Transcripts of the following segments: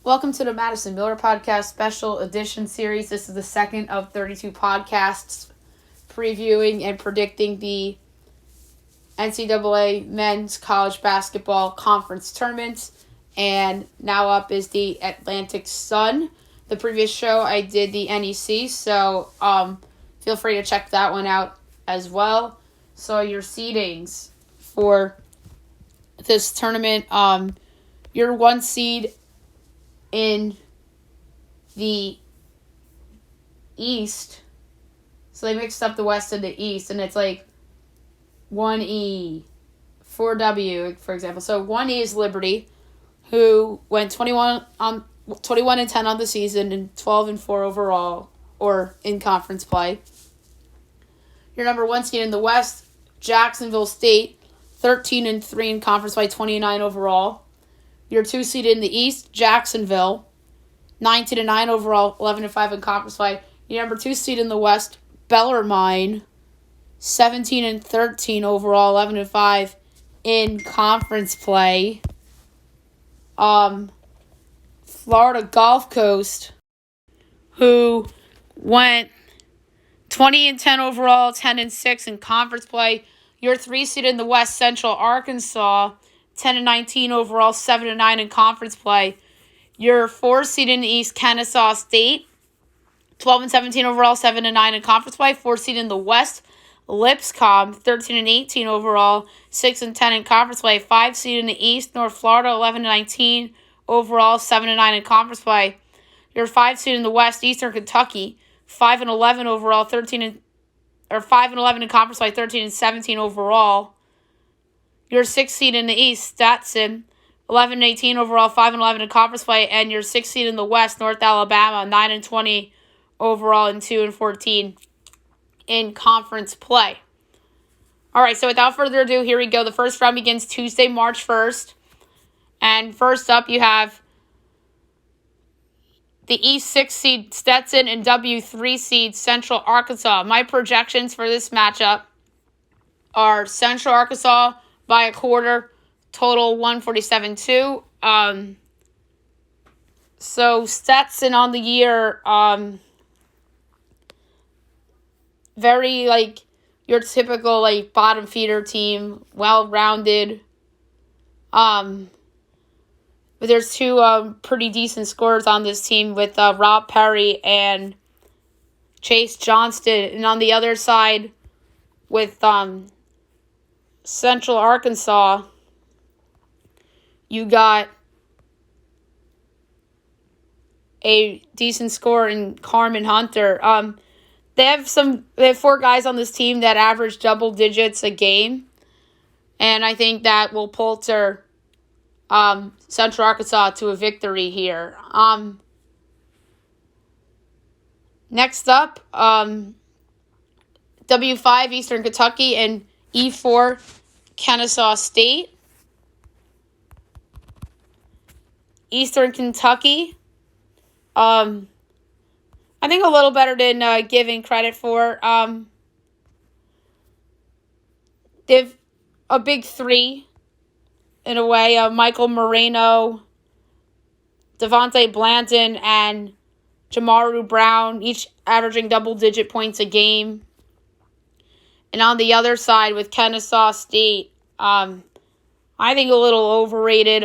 Welcome to the Madison Miller Podcast Special Edition Series. This is the second of 32 podcasts previewing and predicting the NCAA Men's College Basketball Conference Tournament. And now up is the Atlantic Sun. The previous show I did the NEC, so feel free to check that one out as well. So your seedings for this tournament, your one seed in the East, so they mixed up the West and the East, and it's like 1E, 4W, for example. So 1E is Liberty, who went 21 and 10 on the season and 12 and 4 overall, or in conference play. Your number one seed in the West, Jacksonville State, 13 and 3 in conference play, 29 overall. Your two seed in the East, Jacksonville, 19 and 9 overall, 11 and 5 in conference play. Your number two seed in the West, Bellarmine, 17 and 13 overall, 11 and 5 in conference play. Florida Gulf Coast, who went 20 and 10 overall, 10 and 6 in conference play. Your three seed in the West, Central Arkansas, 10 and 19 overall, 7 and 9 in conference play. Your four seed in the East, Kennesaw State, 12 and 17 overall, 7 and 9 in conference play. Four seed in the West, Lipscomb, 13 and 18 overall, 6 and 10 in conference play. Five seed in the East, North Florida, 11 and 19 overall, 7 and 9 in conference play. Your five seed in the West, Eastern Kentucky, 5 and 11 overall, 5 and 11 in conference play, 13 and 17 overall. Your sixth seed in the East, Stetson, 11 and 18 overall, 5 and 11 in conference play, and your sixth seed in the West, North Alabama, 9 and 20 overall and 2 and 14 in conference play. All right, so without further ado, here we go. The first round begins Tuesday, March 1st. And first up, you have the East 6 seed Stetson and W-3 seed Central Arkansas. My projections for this matchup are Central Arkansas by a quarter, total 147-2. So Stetson on the year, very like your typical like bottom feeder team, well-rounded. But there's two pretty decent scorers on this team with Rob Perry and Chase Johnston. And on the other side with Central Arkansas, you got a decent scorer in Carmen Hunter. They have four guys on this team that average double digits a game, and I think that will polter Central Arkansas to a victory here. Next up, W5 Eastern Kentucky and E4 Kennesaw State. Eastern Kentucky, I think a little better than giving credit for. They have a big three, in a way. Michael Moreno, Devontae Blanton, and Jamaru Brown, each averaging double-digit points a game. And on the other side with Kennesaw State, I think a little overrated.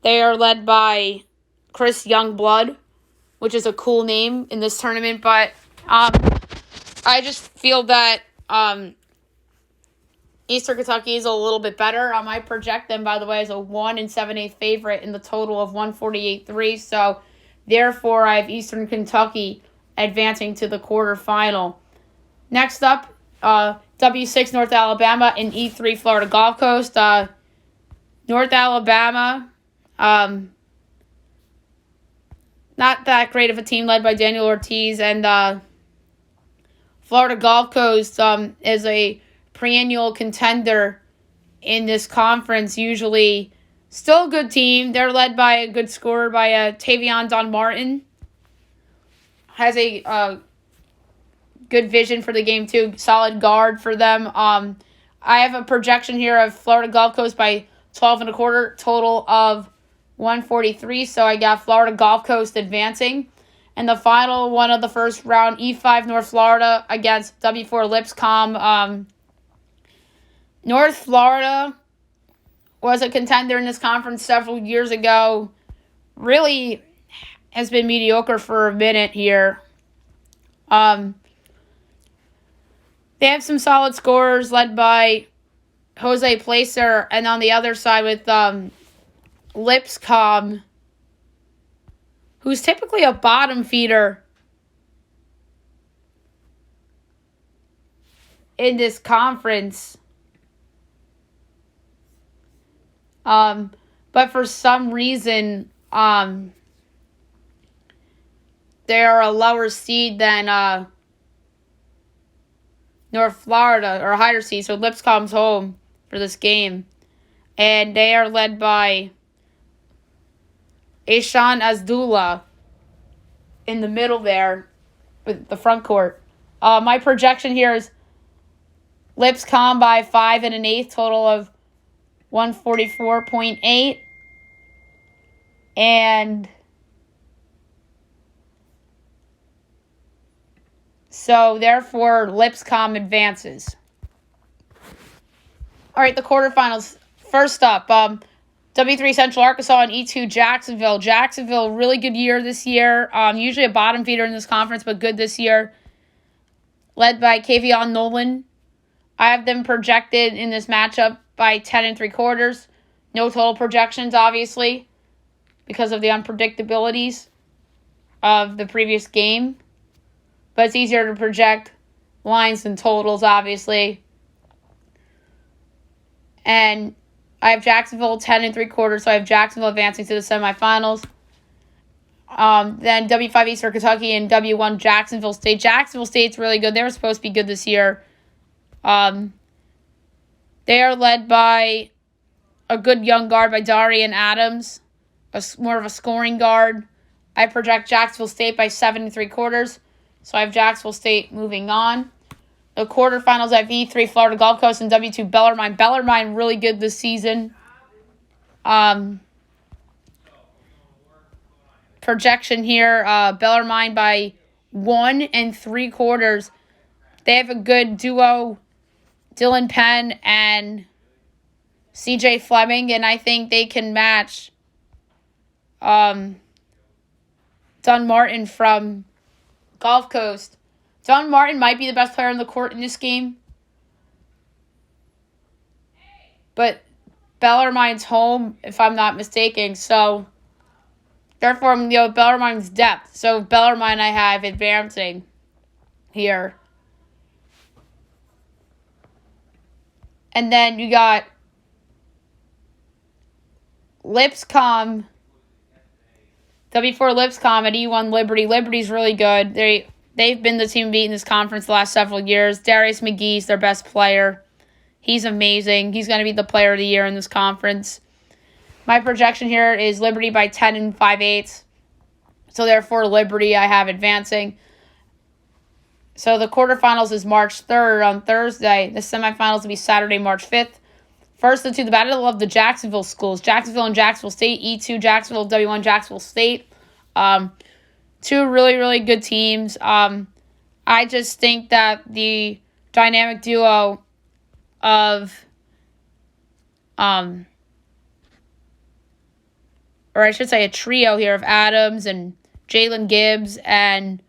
They are led by Chris Youngblood, which is a cool name in this tournament. But I just feel that Eastern Kentucky is a little bit better. I project them, by the way, as a 1 7/8 favorite in the total of 148-3. So therefore, I have Eastern Kentucky advancing to the quarterfinal. Next up, W6 North Alabama and E3 Florida Gulf Coast. North Alabama, not that great of a team led by Daniel Ortiz, and Florida Gulf Coast is a perennial contender in this conference, usually still a good team. They're led by a good scorer by Tavion Don Martin. Has a good vision for the game, too. Solid guard for them. I have a projection here of Florida Gulf Coast by 12 and a quarter, total of 143. So I got Florida Gulf Coast advancing. And the final one of the first round, E5 North Florida against W-4 Lipscomb. North Florida was a contender in this conference several years ago. Really has been mediocre for a minute here. They have some solid scorers led by Jose Placer, and on the other side with Lipscomb, who's typically a bottom feeder in this conference. But for some reason, they are a lower seed than North Florida, or a higher seed. So Lipscomb's home for this game. And they are led by Ishan Azdullah in the middle there with the front court. My projection here is Lipscomb by 5 1/8, total of 144.8. And so, therefore, Lipscomb advances. All right, the quarterfinals. First up, W3 Central Arkansas and E2 Jacksonville. Jacksonville, really good year this year. Usually a bottom feeder in this conference, but good this year. Led by Kavion Nolan. I have them projected in this matchup by 10 3/4. No total projections, obviously, because of the unpredictabilities of the previous game. But it's easier to project lines than totals, obviously. And I have Jacksonville 10 3/4, so I have Jacksonville advancing to the semifinals. Then W5 Eastern Kentucky and W1 Jacksonville State. Jacksonville State's really good. They were supposed to be good this year. They are led by a good young guard by Darian Adams, more of a scoring guard. I project Jacksonville State by 7 3/4. So I have Jacksonville State moving on. The quarterfinals, I have E3 Florida Gulf Coast and W2 Bellarmine. Bellarmine really good this season. Projection here, Bellarmine by 1 3/4. They have a good duo, Dylan Penn and CJ Fleming, and I think they can match Dunn Martin from Gulf Coast. Dunn Martin might be the best player on the court in this game, but Bellarmine's home, if I'm not mistaken. So, therefore, I'm going to go with Bellarmine's depth. So, Bellarmine I have advancing here. And then you got Lipscomb, W4 Lipscomb at E1 Liberty. Liberty's really good. They've been the team beating this conference the last several years. Darius McGee's their best player. He's amazing. He's going to be the player of the year in this conference. My projection here is Liberty by 10 5/8. So therefore, Liberty I have advancing. So the quarterfinals is March 3rd on Thursday. The semifinals will be Saturday, March 5th. First into the battle of the Jacksonville schools. Jacksonville and Jacksonville State. E2 Jacksonville, W1 Jacksonville State. Two really, really good teams. I just think that the dynamic duo of, or I should say a trio here of Adams and Jalen Gibbs and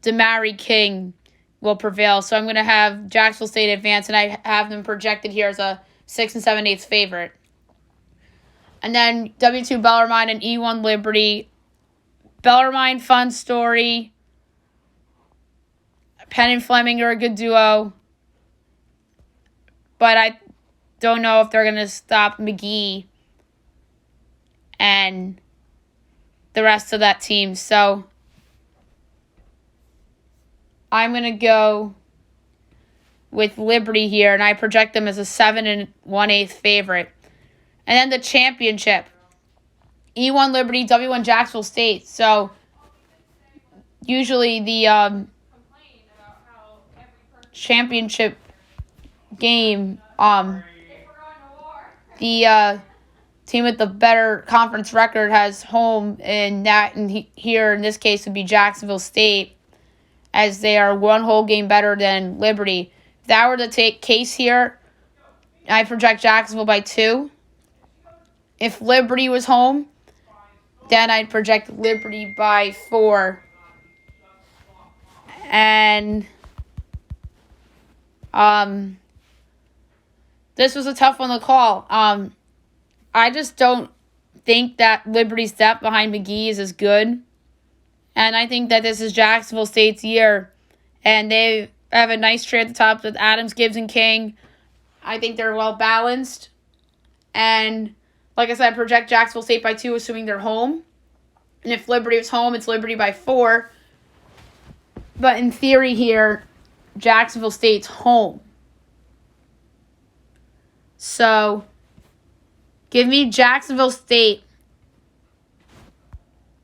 Damari King will prevail. So I'm going to have Jacksonville State advance, and I have them projected here as a 6 7/8 favorite. And then W2 Bellarmine and E1 Liberty. Bellarmine, fun story. Penn and Fleming are a good duo. But I don't know if they're going to stop McGee and the rest of that team. So I'm going to go with Liberty here, and I project them as a 7 1/8 favorite. And then the championship. E1 Liberty, W1 Jacksonville State. So usually the championship game, the team with the better conference record has home, and here in this case would be Jacksonville State, as they are one whole game better than Liberty. If that were to take case here, I project Jacksonville by 2. If Liberty was home, then I'd project Liberty by 4. And this was a tough one to call. I just don't think that Liberty's depth behind McGee is as good. And I think that this is Jacksonville State's year. And they have a nice tree at the top with Adams, Gibbs, and King. I think they're well balanced. And like I said, I project Jacksonville State by 2, assuming they're home. And if Liberty is home, it's Liberty by 4. But in theory here, Jacksonville State's home. So, give me Jacksonville State,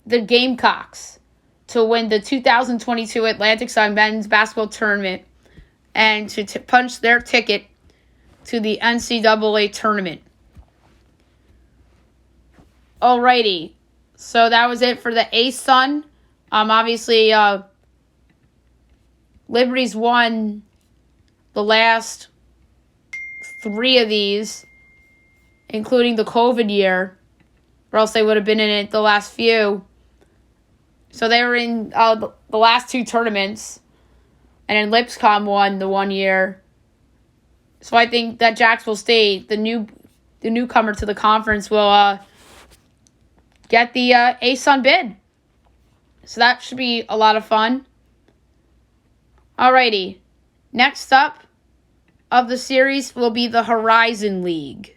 the Gamecocks, to win the 2022 Atlantic Sun Men's Basketball Tournament and to punch their ticket to the NCAA Tournament. Alrighty, so that was it for the A-Sun. Obviously, Liberty's won the last 3 of these, including the COVID year, or else they would have been in it the last few. So they were in the last 2 tournaments, and then Lipscomb won the 1 year. So I think that Jacksonville State, the newcomer to the conference, will get the A-Sun bid. So that should be a lot of fun. Alrighty, next up of the series will be the Horizon League.